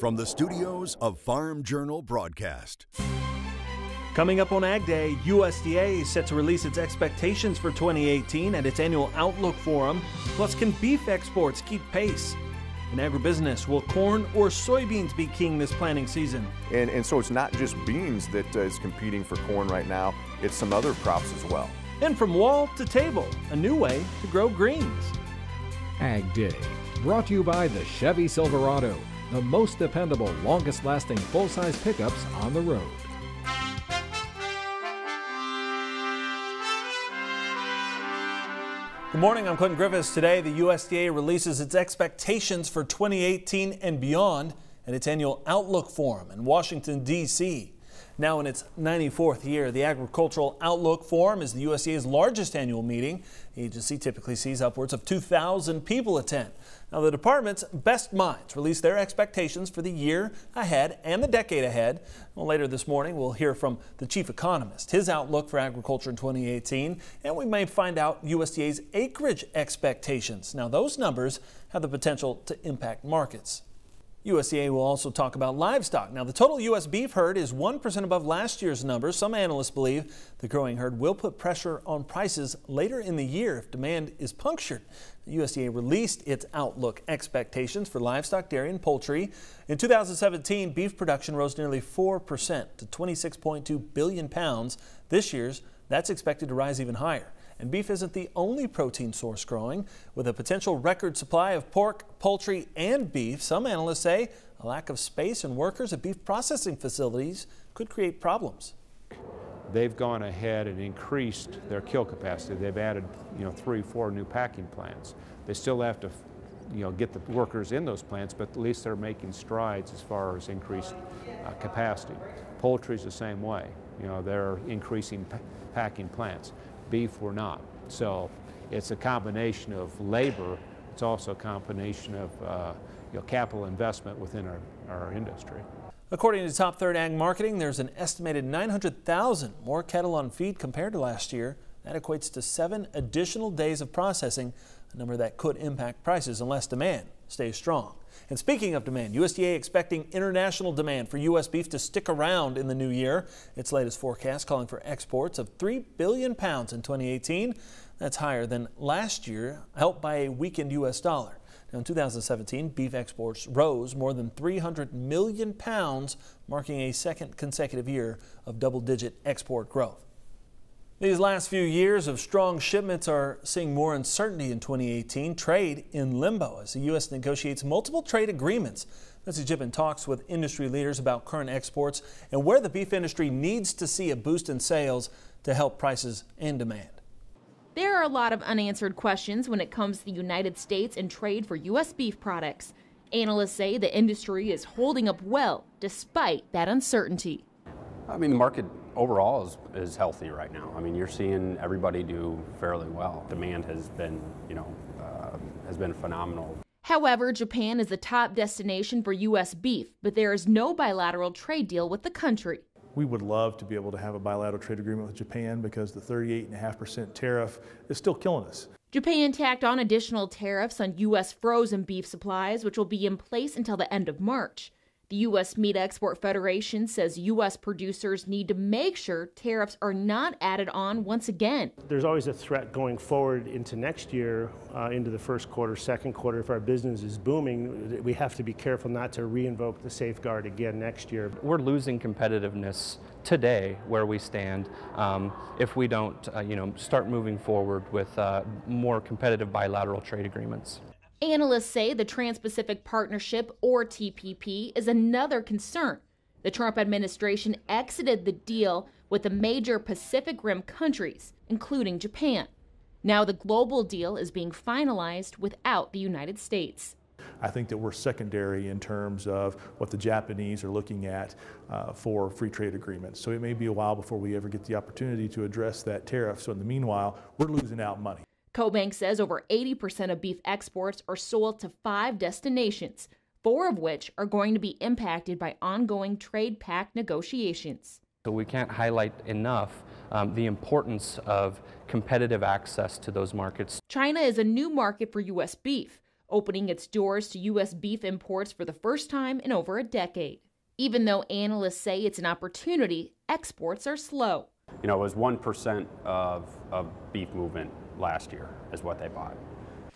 from the studios of Farm Journal Broadcast. Coming up on AgDay, USDA is set to release its expectations for 2018 at its annual Outlook Forum. Plus, can beef exports keep pace? In agribusiness, will corn or soybeans be king this planting season? And so it's not just beans that is competing for corn right now, it's some other crops as well. And from wall to table, a new way to grow greens. AgDay, brought to you by the Chevy Silverado, the most dependable, longest-lasting full-size pickups on the road. Good morning, I'm Clinton Griffiths. Today, the USDA releases its expectations for 2018 and beyond at its annual Outlook Forum in Washington, D.C. Now in its 94th year, the Agricultural Outlook Forum is the USDA's largest annual meeting. The agency typically sees upwards of 2,000 people attend. Now, the department's best minds release their expectations for the year ahead and the decade ahead. Well, later this morning, we'll hear from the chief economist, his outlook for agriculture in 2018, and we may find out USDA's acreage expectations. Now, those numbers have the potential to impact markets. USDA will also talk about livestock. Now, the total U.S. beef herd is 1% above last year's numbers. Some analysts believe the growing herd will put pressure on prices later in the year if demand is punctured. The USDA released its outlook expectations for livestock, dairy, and poultry. In 2017, beef production rose nearly 4% to 26.2 billion pounds. This year's, that's expected to rise even higher. And beef isn't the only protein source growing. With a potential record supply of pork, poultry, and beef, some analysts say a lack of space and workers at beef processing facilities could create problems. They've gone ahead and increased their kill capacity. They've added, 3 or 4 new packing plants. They still have to, get the workers in those plants, but at least they're making strides as far as increased capacity. Poultry is the same way. They're increasing packing plants. Beef, we're not. So it's a combination of labor. It's also a combination of capital investment within our industry. According to Top Third Ag Marketing, there's an estimated 900,000 more cattle on feed compared to last year. That equates to 7 additional days of processing, a number that could impact prices unless demand stays strong. And speaking of demand, USDA expecting international demand for U.S. beef to stick around in the new year. Its latest forecast calling for exports of 3 billion pounds in 2018. That's higher than last year, helped by a weakened U.S. dollar. Now, in 2017, beef exports rose more than 300 million pounds, marking a second consecutive year of double-digit export growth. These last few years of strong shipments are seeing more uncertainty in 2018. Trade in limbo as the U.S. negotiates multiple trade agreements. Betsy Jippin talks with industry leaders about current exports and where the beef industry needs to see a boost in sales to help prices and demand. There are a lot of unanswered questions when it comes to the United States and trade for U.S. beef products. Analysts say the industry is holding up well despite that uncertainty. The market overall is healthy right now. You're seeing everybody do fairly well. Demand has been, phenomenal. However, Japan is the top destination for U.S. beef, but there is no bilateral trade deal with the country. We would love to be able to have a bilateral trade agreement with Japan because the 38.5% tariff is still killing us. Japan tacked on additional tariffs on U.S. frozen beef supplies, which will be in place until the end of March. The U.S. Meat Export Federation says U.S. producers need to make sure tariffs are not added on once again. There's always a threat going forward into next year, into the first quarter, second quarter. If our business is booming, we have to be careful not to reinvoke the safeguard again next year. We're losing competitiveness today where we stand if we don't start moving forward with more competitive bilateral trade agreements. Analysts say the Trans-Pacific Partnership, or TPP, is another concern. The Trump administration exited the deal with the major Pacific Rim countries, including Japan. Now the global deal is being finalized without the United States. I think that we're secondary in terms of what the Japanese are looking at for free trade agreements. So it may be a while before we ever get the opportunity to address that tariff. So in the meanwhile, we're losing out money. CoBank says over 80% of beef exports are sold to 5 destinations, 4 of which are going to be impacted by ongoing trade pact negotiations. So we can't highlight enough the importance of competitive access to those markets. China is a new market for U.S. beef. opening its doors to U.S. beef imports for the first time in over a decade. Even though analysts say it's an opportunity, exports are slow. You know, it was 1% of beef movement last year is what they bought.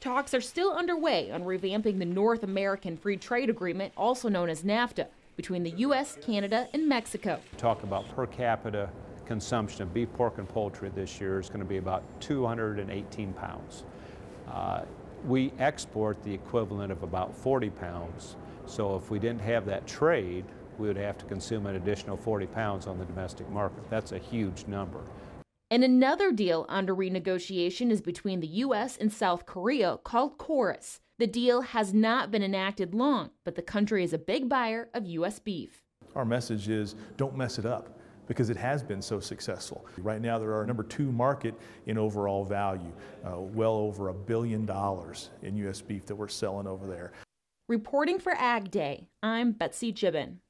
Talks are still underway on revamping the North American Free Trade Agreement, also known as NAFTA, between the U.S., Canada, and Mexico. Talk about per capita consumption of beef, pork, and poultry this year is going to be about 218 pounds. We export the equivalent of about 40 pounds, so if we didn't have that trade, we would have to consume an additional 40 pounds on the domestic market. That's a huge number. And another deal under renegotiation is between the U.S. and South Korea called KORUS. The deal has not been enacted long, but the country is a big buyer of U.S. beef. Our message is don't mess it up, because it has been so successful. Right now, they're our #2 market in overall value, well over $1 billion in U.S. beef that we're selling over there. Reporting for AgDay, I'm Betsy Gibbon.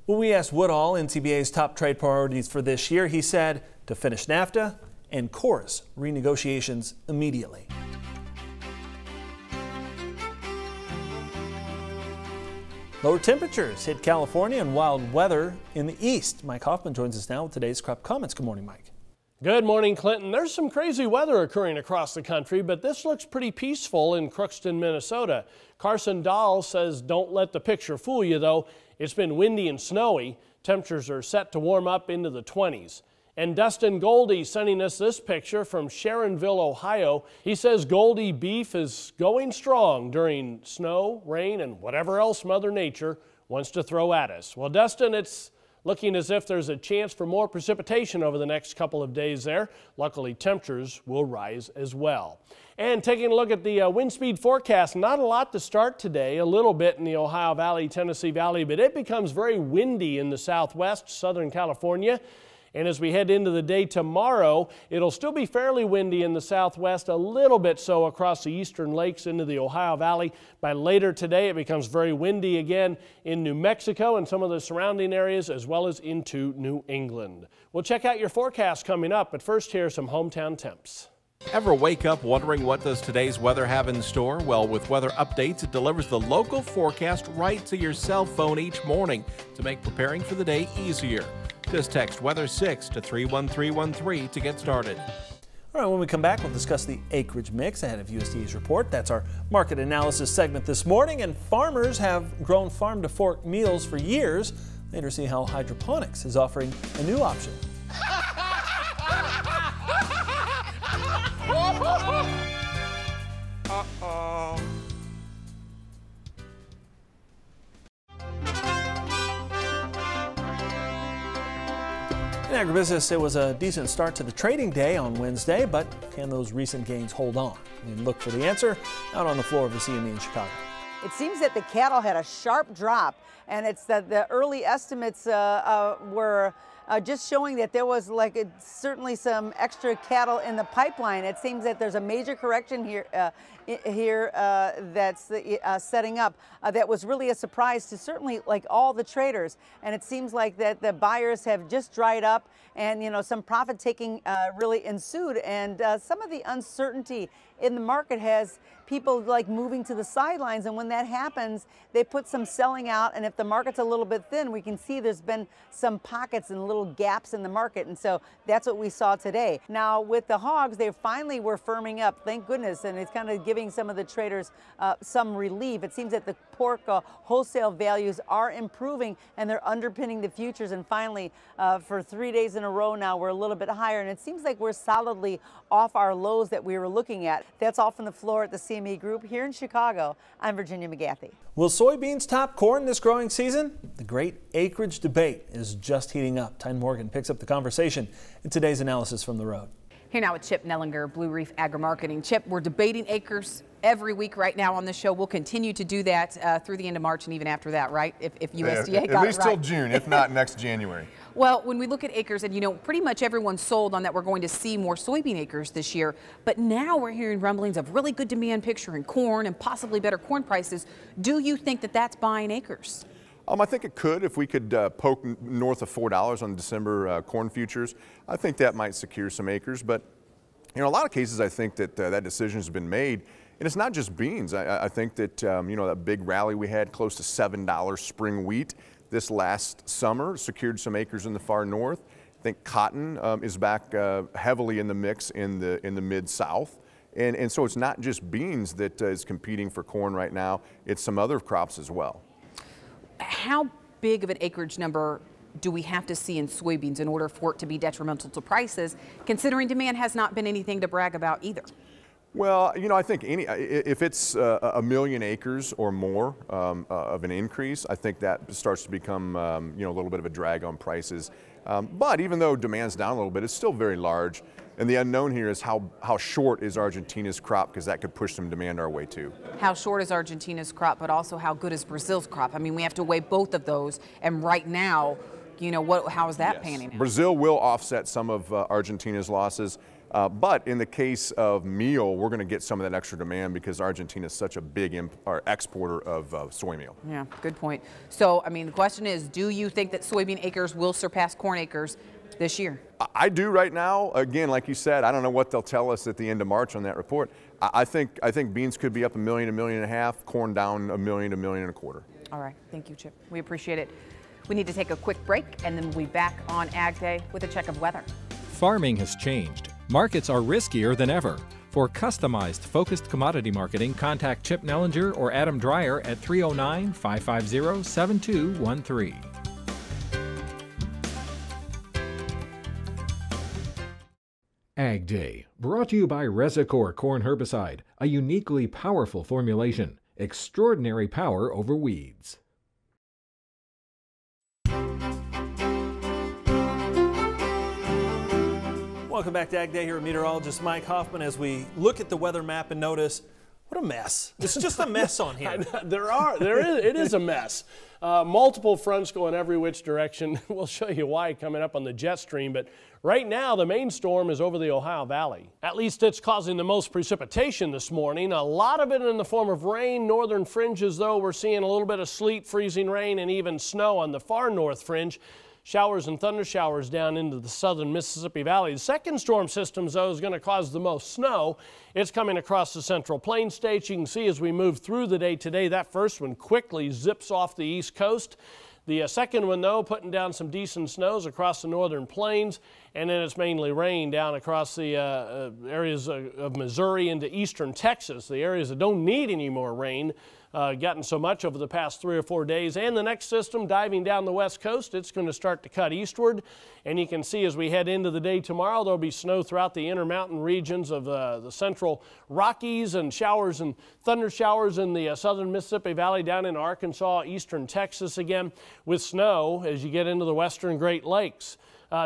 When we asked Woodall NCBA's top trade priorities for this year, he said to finish NAFTA and KORUS renegotiations immediately. Lower temperatures hit California and wild weather in the east. Mike Hoffman joins us now with today's crop comments. Good morning, Mike. Good morning, Clinton. There's some crazy weather occurring across the country, but this looks pretty peaceful in Crookston, Minnesota. Carson Dahl says don't let the picture fool you, though. It's been windy and snowy. Temperatures are set to warm up into the 20s. And Dustin Goldie sending us this picture from Sharonville, Ohio. He says Goldie beef is going strong during snow, rain, and whatever else Mother Nature wants to throw at us. Well, Dustin, it's looking as if there's a chance for more precipitation over the next couple of days there. Luckily, temperatures will rise as well. And taking a look at the wind speed forecast, not a lot to start today, a little bit in the Ohio Valley, Tennessee Valley, but it becomes very windy in the southwest, Southern California. And as we head into the day tomorrow, it'll still be fairly windy in the southwest, a little bit so across the eastern lakes into the Ohio Valley. By later today, it becomes very windy again in New Mexico and some of the surrounding areas, as well as into New England. We'll check out your forecast coming up, but first here are some hometown temps. Ever wake up wondering what does today's weather have in store? Well, with weather updates, it delivers the local forecast right to your cell phone each morning to make preparing for the day easier. Just text Weather 6 to 31313 to get started. All right, when we come back, we'll discuss the acreage mix ahead of USDA's report. That's our market analysis segment this morning. And farmers have grown farm-to-fork meals for years. Later, see how hydroponics is offering a new option. Uh-oh. In agribusiness, it was a decent start to the trading day on Wednesday, but can those recent gains hold on? We look for the answer out on the floor of the CME in Chicago. It seems that the cattle had a sharp drop, and it's the early estimates were just showing that there was certainly some extra cattle in the pipeline. It seems that there's a major correction here that's setting up that was really a surprise to certainly all the traders. And it seems like that the buyers have just dried up, and some profit taking really ensued, and some of the uncertainty in the market has people moving to the sidelines, and when that happens, they put some selling out, and if the market's a little bit thin, we can see there's been some pockets and little gaps in the market, and so that's what we saw today. Now with the hogs, they finally were firming up, thank goodness, and it's kind of giving some of the traders some relief. It seems that the pork wholesale values are improving, and they're underpinning the futures, and finally for 3 days in a row now we're a little bit higher, and it seems like we're solidly off our lows that we were looking at. That's all from the floor at the CME Group here in Chicago. I'm Virginia McGathy. Will soybeans top corn this growing season? The great acreage debate is just heating up. Tyne Morgan picks up the conversation in today's analysis from the road. Here now with Chip Nellinger, Blue Reef Agri-Marketing. Chip, we're debating acres every week right now on this show. We'll continue to do that through the end of March and even after that, right? If USDA got it right. At least till June, if not next January. Well, when we look at acres, and pretty much everyone's sold on that we're going to see more soybean acres this year, but now we're hearing rumblings of really good demand picture in corn and possibly better corn prices. Do you think that that's buying acres? I think it could if we could poke north of $4 on December corn futures. I think that might secure some acres, but a lot of cases I think that that decision has been made And it's not just beans. I think that, you know, that big rally we had, close to $7 spring wheat this last summer, secured some acres in the far north. I think cotton is back heavily in the mix in the mid-south. And so it's not just beans that is competing for corn right now, it's some other crops as well. How big of an acreage number do we have to see in soybeans in order for it to be detrimental to prices, considering demand has not been anything to brag about either? Well, you know, I think if it's 1 million acres or more of an increase, I think that starts to become, you know, a little bit of a drag on prices. But even though demand's down a little bit, it's still very large. And the unknown here is how short is Argentina's crop, because that could push some demand our way too. How short is Argentina's crop, but also how good is Brazil's crop? I mean, we have to weigh both of those. And right now, you know, how is that panning out? Brazil will offset some of Argentina's losses. But in the case of meal, we're going to get some of that extra demand because Argentina is such a big exporter of soy meal. Yeah, good point. So, I mean, the question is, do you think that soybean acres will surpass corn acres this year? I do right now. Again, like you said, I don't know what they'll tell us at the end of March on that report. I think beans could be up 1 million, 1.5 million, corn down 1 million, 1.25 million. All right. Thank you, Chip. We appreciate it. We need to take a quick break, and then we'll be back on Ag Day with a check of weather. Farming has changed. Markets are riskier than ever. For customized, focused commodity marketing, contact Chip Nellinger or Adam Dreyer at 309-550-7213. Ag Day, brought to you by Resicor Corn Herbicide, a uniquely powerful formulation. Extraordinary power over weeds. Welcome back to Ag Day. Here with meteorologist Mike Hoffman as we look at the weather map and notice what a mess. It's just a mess on here. It is a mess. Multiple fronts going every which direction. We'll show you why coming up on the jet stream. But right now, the main storm is over the Ohio Valley. At least it's causing the most precipitation this morning. A lot of it in the form of rain. Northern fringes, though, we're seeing a little bit of sleet, freezing rain, and even snow on the far north fringe. Showers and thunder showers down into the southern Mississippi Valley. The second storm system, though, is going to cause the most snow. It's coming across the Central Plains states. You can see as we move through the day today, that first one quickly zips off the east coast. The second one, though, putting down some decent snows across the northern plains, and then it's mainly rain down across the areas of Missouri into eastern Texas, the areas that don't need any more rain. Gotten so much over the past 3 or 4 days. And the next system diving down the west coast, it's going to start to cut eastward. And you can see as we head into the day tomorrow, there'll be snow throughout the intermountain regions of the central Rockies, and showers and thunder showers in the southern Mississippi Valley down in Arkansas, eastern Texas again, with snow as you get into the western Great Lakes.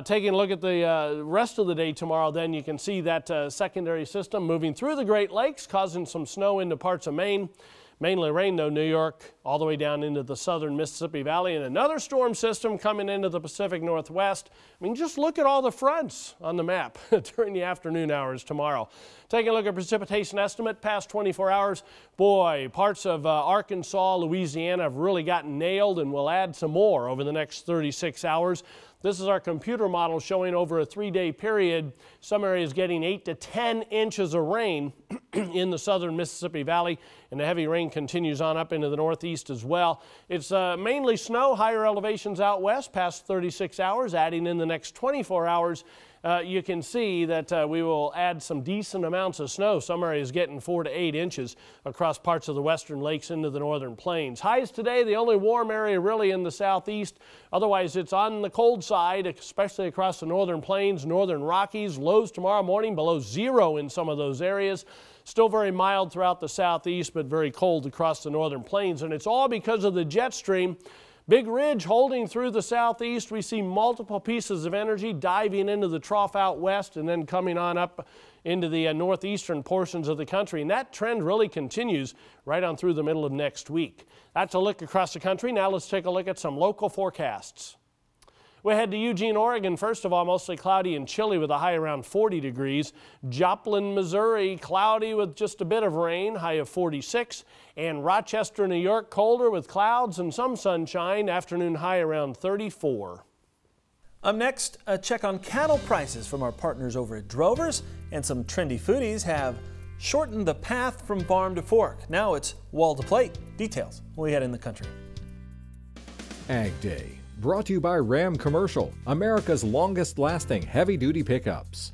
Taking a look at the rest of the day tomorrow, then you can see that secondary system moving through the Great Lakes, causing some snow into parts of Maine. Mainly rain, though, New York, all the way down into the southern Mississippi Valley, and another storm system coming into the Pacific Northwest. I mean, just look at all the fronts on the map during the afternoon hours tomorrow. Taking a look at precipitation estimate, past 24 hours, boy, parts of Arkansas, Louisiana have really gotten nailed, and we'll add some more over the next 36 hours. This is our computer model showing over a 3-day period, some areas getting 8 to 10 inches of rain in the southern Mississippi Valley, and the heavy rain continues on up into the northeast as well. It's mainly snow, higher elevations out west past 36 hours, adding in the next 24 hours. You can see that we will add some decent amounts of snow. Some areas getting 4 to 8 inches across parts of the western lakes into the northern plains. Highs today, the only warm area really in the southeast. Otherwise, it's on the cold side, especially across the northern plains, northern Rockies. Lows tomorrow morning below 0 in some of those areas. Still very mild throughout the southeast, but very cold across the northern plains. And it's all because of the jet stream. Big ridge holding through the southeast. We see multiple pieces of energy diving into the trough out west and then coming on up into the northeastern portions of the country. And that trend really continues right on through the middle of next week. That's a look across the country. Now let's take a look at some local forecasts. We head to Eugene, Oregon. First of all, mostly cloudy and chilly with a high around 40 degrees. Joplin, Missouri, cloudy with just a bit of rain, high of 46. And Rochester, New York, colder with clouds and some sunshine, afternoon high around 34. Up next, a check on cattle prices from our partners over at Drovers, and some trendy foodies have shortened the path from farm to fork. Now it's wall to plate. Details when we head in the country. AgDay, brought to you by Ram Commercial, America's longest lasting heavy duty pickups.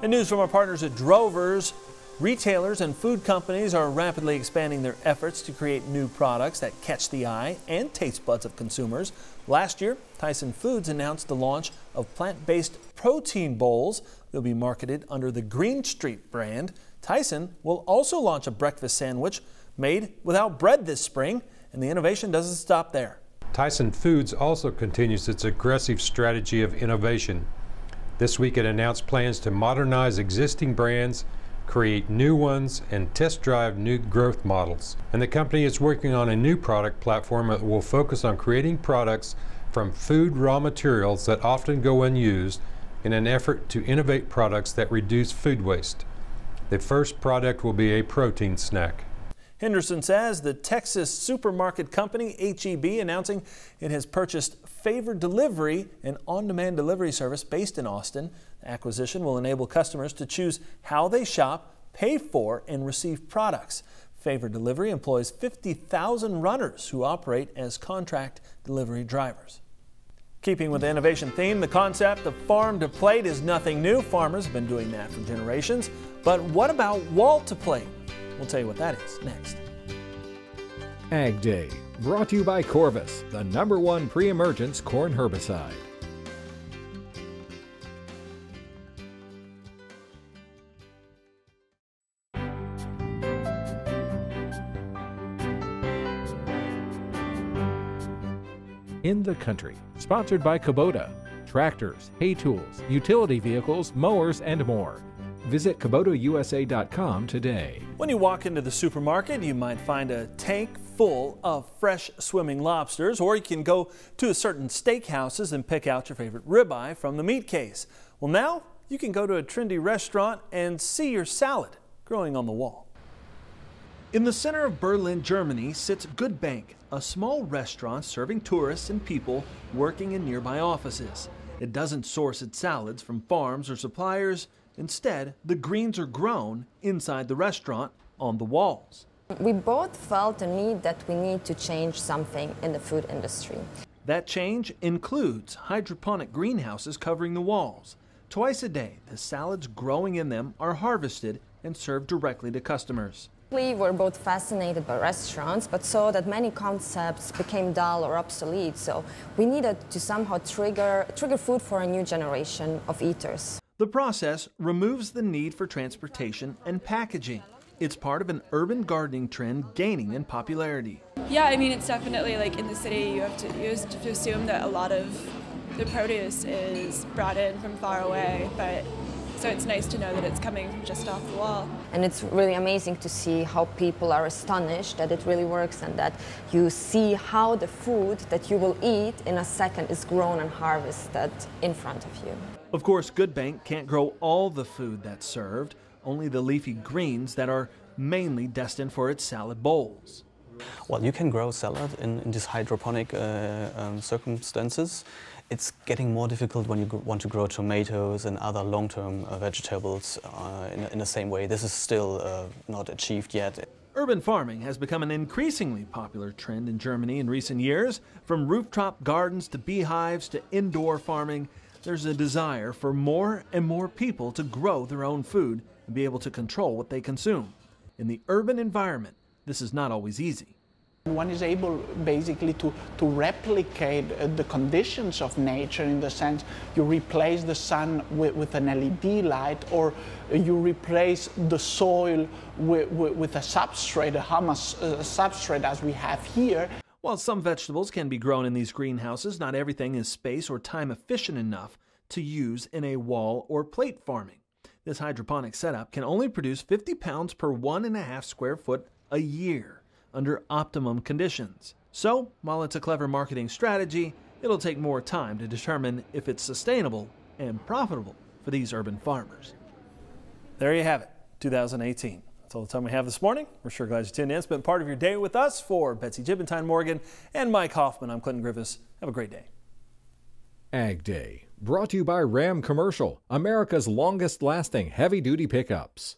And news from our partners at Drovers. Retailers and food companies are rapidly expanding their efforts to create new products that catch the eye and taste buds of consumers. Last year, Tyson Foods announced the launch of plant-based protein bowls. They'll be marketed under the Green Street brand. Tyson will also launch a breakfast sandwich made without bread this spring, and the innovation doesn't stop there. Tyson Foods also continues its aggressive strategy of innovation. This week it announced plans to modernize existing brands, create new ones, and test drive new growth models. And the company is working on a new product platform that will focus on creating products from food raw materials that often go unused in an effort to innovate products that reduce food waste. The first product will be a protein snack. Henderson says the Texas supermarket company H-E-B announcing it has purchased Favored Delivery, an on-demand delivery service based in Austin. The acquisition will enable customers to choose how they shop, pay for, and receive products. Favored Delivery employs 50,000 runners who operate as contract delivery drivers. Keeping with the innovation theme, the concept of farm to plate is nothing new. Farmers have been doing that for generations. But what about wall to plate? We'll tell you what that is next. AgDay, brought to you by Corvus, the #1 pre-emergence corn herbicide. In the country, sponsored by Kubota, tractors, hay tools, utility vehicles, mowers, and more. Visit KubotaUSA.com today. When you walk into the supermarket, you might find a tank full of fresh swimming lobsters, or you can go to certain steakhouses and pick out your favorite ribeye from the meat case. Well, now you can go to a trendy restaurant and see your salad growing on the wall. In the center of Berlin, Germany, sits Good Bank, a small restaurant serving tourists and people working in nearby offices. It doesn't source its salads from farms or suppliers. Instead, the greens are grown inside the restaurant on the walls. We both felt a need that we need to change something in the food industry. That change includes hydroponic greenhouses covering the walls. Twice a day, the salads growing in them are harvested and served directly to customers. We were both fascinated by restaurants, but saw that many concepts became dull or obsolete, so we needed to somehow trigger food for a new generation of eaters. The process removes the need for transportation and packaging. It's part of an urban gardening trend gaining in popularity. Yeah, I mean, it's definitely like in the city, you have to assume that a lot of the produce is brought in from far away, but so it's nice to know that it's coming from just off the wall. And it's really amazing to see how people are astonished that it really works and that you see how the food that you will eat in a second is grown and harvested in front of you. Of course, Good Bank can't grow all the food that's served, only the leafy greens that are mainly destined for its salad bowls. Well, you can grow salad in these hydroponic circumstances. It's getting more difficult when you want to grow tomatoes and other long-term vegetables in the same way. This is still not achieved yet. Urban farming has become an increasingly popular trend in Germany in recent years. From rooftop gardens to beehives to indoor farming, there's a desire for more and more people to grow their own food and be able to control what they consume. In the urban environment, this is not always easy. One is able basically to replicate the conditions of nature, in the sense you replace the sun with an LED light, or you replace the soil with a substrate, a humus substrate as we have here. While some vegetables can be grown in these greenhouses, not everything is space or time efficient enough to use in a wall or plate farming. This hydroponic setup can only produce 50 pounds per 1.5 square foot a year under optimum conditions. So, while it's a clever marketing strategy, it'll take more time to determine if it's sustainable and profitable for these urban farmers. There you have it, 2018. That's all the time we have this morning. We're sure glad you tuned in. Spent part of your day with us. For Betsy Gibbentine Morgan and Mike Hoffman, I'm Clinton Griffiths. Have a great day. AgDay, brought to you by Ram Commercial, America's longest-lasting heavy-duty pickups.